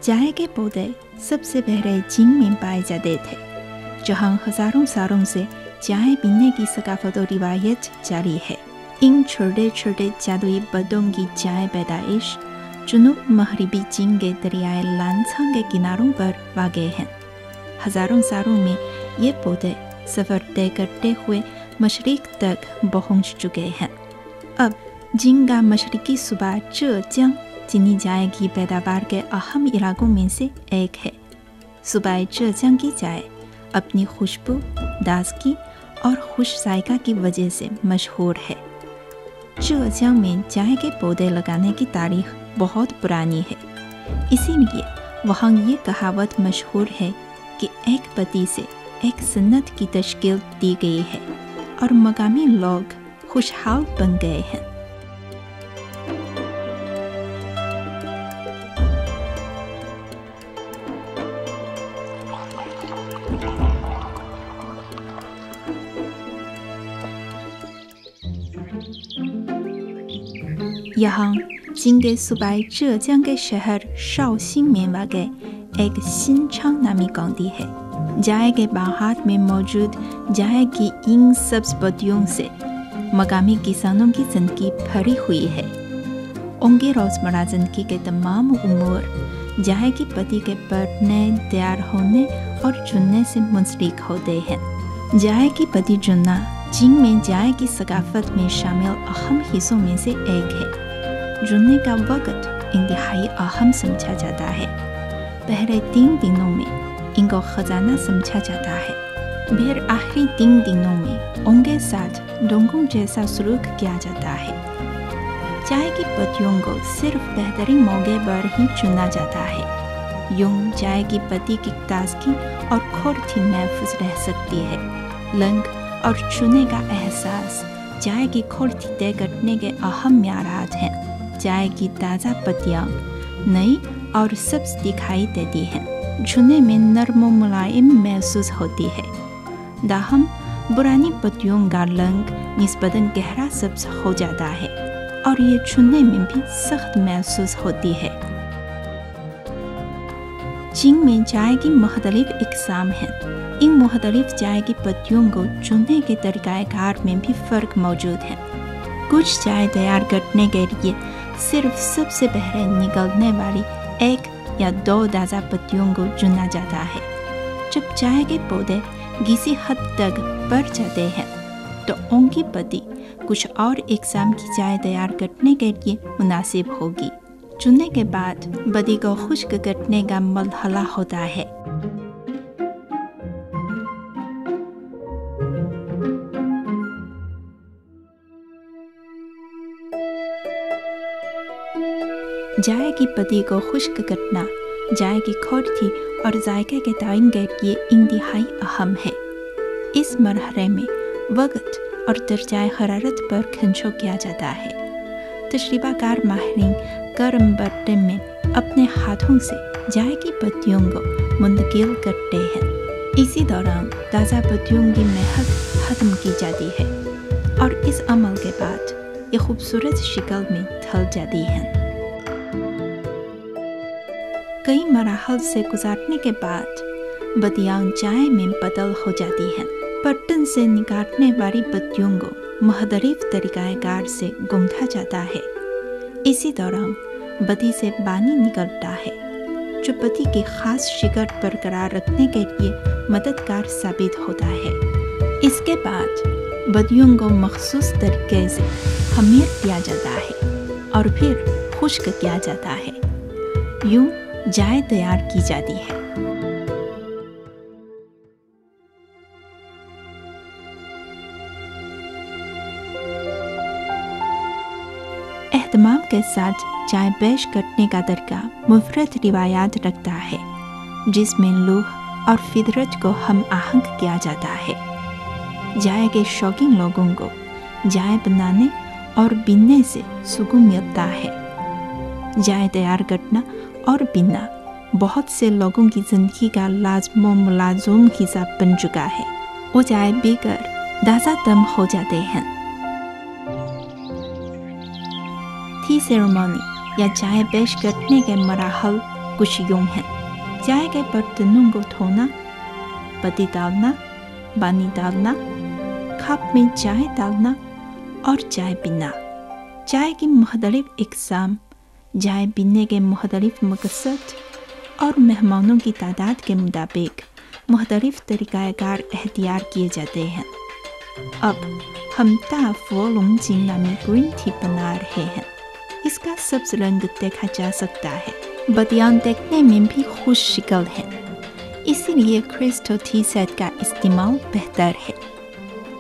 चाय के पौधे सबसे पहले चीन में पाए जाते थे, जहां हजारों सालों से चाय पीने की सकाफत और रिवायत जारी है। इन छोटे छोटे जादुई पौधों की चाय पैदाइश जुनूब मगरिबी चीन के दरियाए लानछांग के किनारों पर वाक़े हैं। हजारों सालों में ये पौधे सफ़र तय करते हुए मशरिक तक पहुंच चुके हैं। अब चीन का मशरिकी सूबा ज़ेजियांग चीनी चाय की पैदावार के अहम इलाकों में से एक है। सूबा ज़ेजियांग की चाय अपनी खुशबू, ताजगी और खुश जायका की वजह से मशहूर है। ज़ेजियांग में चाय के पौधे लगाने की तारीख बहुत पुरानी है, इसीलिए वहाँ ये कहावत मशहूर है कि एक पत्ती से एक सन्नत की तश्कील दी गई है और मकामी लोग खुशहाल बन गए हैं। यहाँ चीन के सूबा ज़ेजियांग के शहर शाओसिंग में वाक़े एक शिनचांग नामी काउंटी है। चाय के बागात में मौजूद चाय की इन सब्ज पत्तियों से मकामी किसानों की ज़िंदगी भरी हुई है। उनकी रोज़मर्रा ज़िंदगी के तमाम उमूर चाय की पत्ती के बढ़ने, तैयार होने और चुनने से मुंसलिक होते हैं। चाय की पत्ती चुनना चीन में चाय की सकाफत में शामिल अहम हिस्सों में से एक है। चुनने का वक़्त इंतहाई अहम समझा जाता है। पहले 3 दिनों में इनको खजाना समझा जाता है, फिर आखिरी 3 दिनों में उनके साथ डोंगों जैसा सलूक किया जाता है। चाय की पत्तियों को सिर्फ बेहतरीन मौके पर ही चुना जाता है। यूं चाय की पत्ती की ताजगी और खोटी महफूज रह सकती है। लंग और चुने का एहसास चाय की खोटी तय करने के अहम म्यारात हैं। चाय की ताज़ा पत्तियाँ नई और सब्ज दिखाई देती हैं, छूने में नरम मुलायम महसूस होती है। दाहम पुरानी पत्तियों का रंग निस्बतन गहरा सब्ज हो जाता है और ये छूने में भी सख्त महसूस होती है। चीन में चाय की मुख्तलिफ इक़साम हैं। इन मुख्तलिफ चाय की पत्तियों को चुनने के तरीक़ाकार में भी फ़र्क मौजूद है। कुछ चाय तैयार करने के लिए सिर्फ सबसे पहले निकलने वाली 1 या 2 ताज़ा पत्तियों को चुना जाता है। जब चाय के पौधे किसी हद तक बढ़ जाते हैं तो उनकी पत्ती कुछ और इक़साम की चाय तैयार करने के लिए मुनासिब होगी। चुनने के बाद पत्ती को खुश्क करने का मरहला होता है। चाय की पत्ती को खुश्क करना चाय की खोटी और जायके के तयन के लिए इंतहाई अहम है। इस मरहले में वक़्त और दर्जाए हरारत पर खंचो किया जाता है। तजर्बाकार माहिरीन गर्म बर्तन में अपने हाथों से चाय की पत्तियों को मुंतकिल करते हैं। इसी दौरान ताज़ा पत्तियों की महक ख़त्म की जाती है और इस अमल के बाद ये खूबसूरत शक्ल में ढल जाती हैं। कई मराहल से गुजारने के बाद पत्तियाँ चाय में बदल हो जाती हैं। बर्तन से निकालने वाली पत्तियों को मुख्तलिफ तरीक़ाकार से गूंथा जाता है। इसी दौरान पत्ती से पानी निकलता है जो पत्ती की ख़ास शक्ल बरकरार रखने के लिए मददगार साबित होता है। इसके बाद पत्तियों को मखसूस तरीके से खमीर किया जाता है और फिर खुश्क किया जाता है। यूं चाय तैयार की जाती है। एहतमाम के साथ चाय पेश करने का तरीका मुफरद रिवायात रखता है, जिसमें लूह और फितरत को हम आहंग किया जाता है। चाय के शौकीन लोगों को चाय बनाने और पीने से सुकून मिलता है। चाय तैयार करना और पीना बहुत से लोगों की ज़िंदगी का लाज़िम मुलाज़िम हिस्सा बन चुका है। वो चाय पीकर ताज़ा दम हो जाते हैं। टी सेरेमनी या चाय पेश करने के मराहल कुछ यूं हैं। चाय के बर्तनों को धोना, पत्ती डालना, पानी डालना, कप में चाय डालना और चाय पीना। चाय की मुख्तलिफ इक़साम, चाय पीने के मुख्तलिफ मकसद और मेहमानों की तादाद के मुताबिक मुख्तलिफ तरीक़ाकार एहतियार किए जाते हैं। अब हम ताफ़ वो लुंगजिंग नामी ग्रीन टी बना रहे हैं। इसका सब्ज़ रंग देखा जा सकता है। बतियान देखने में भी खुश शक्ल है, इसीलिए क्रिस्टल टी सेट का इस्तेमाल बेहतर है।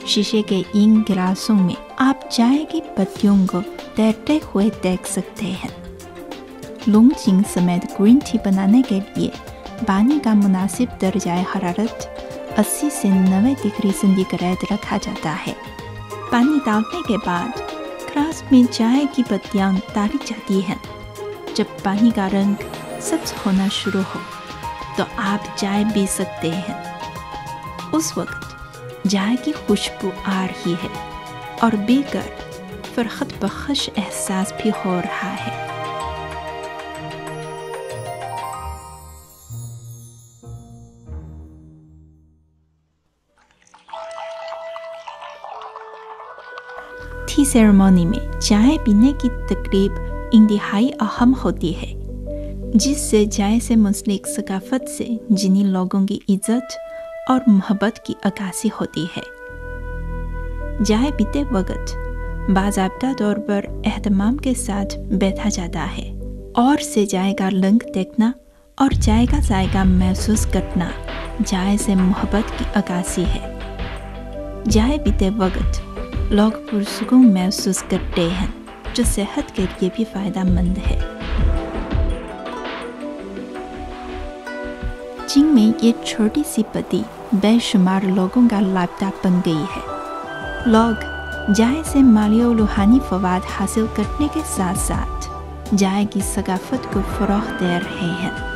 शीशे के इन गिलासों में आप चाय की पत्तियों को तैरते हुए देख सकते हैं। लुंगजिंग समेत ग्रीन टी बनाने के लिए पानी का मुनासिब दर्जाए हरारत 80 से 90 डिग्री सेंटीग्रेड रखा जाता है। पानी डालने के बाद ग्लास में चाय की पत्तियां डाली जाती हैं। जब पानी का रंग सब्ज होना शुरू हो तो आप चाय पी सकते हैं। उस वक्त चाय की खुशबू आ रही है और पीकर फरहत बख्श एहसास भी हो रहा है। टी सेरेमनी में चाय पीने की तकरीब इंतहाई अहम होती है, जिससे चाय से मुंसलिक सकाफत से जिन्हीं लोगों की इज्जत और मोहब्बत की अक्कासी होती है। चाय पीते वक्त बाज़ाब्ता तौर पर एहतमाम के साथ बैठा जाता है और से चाय का रंग देखना और चाय का जायका महसूस करना चाय से मोहब्बत की अक्कासी है। चाय पीते वक्त लोग पुरसुकून महसूस करते हैं, जो सेहत के लिए भी फ़ायदेमंद है। चीन में ये छोटी सी पत्ती बेशुमार लोगों का लापता बन गई है। लोग चाय से माली और रूहानी फ़वाद हासिल करने के साथ साथ चाय की सकाफत को फ़रोग़ दे रहे हैं।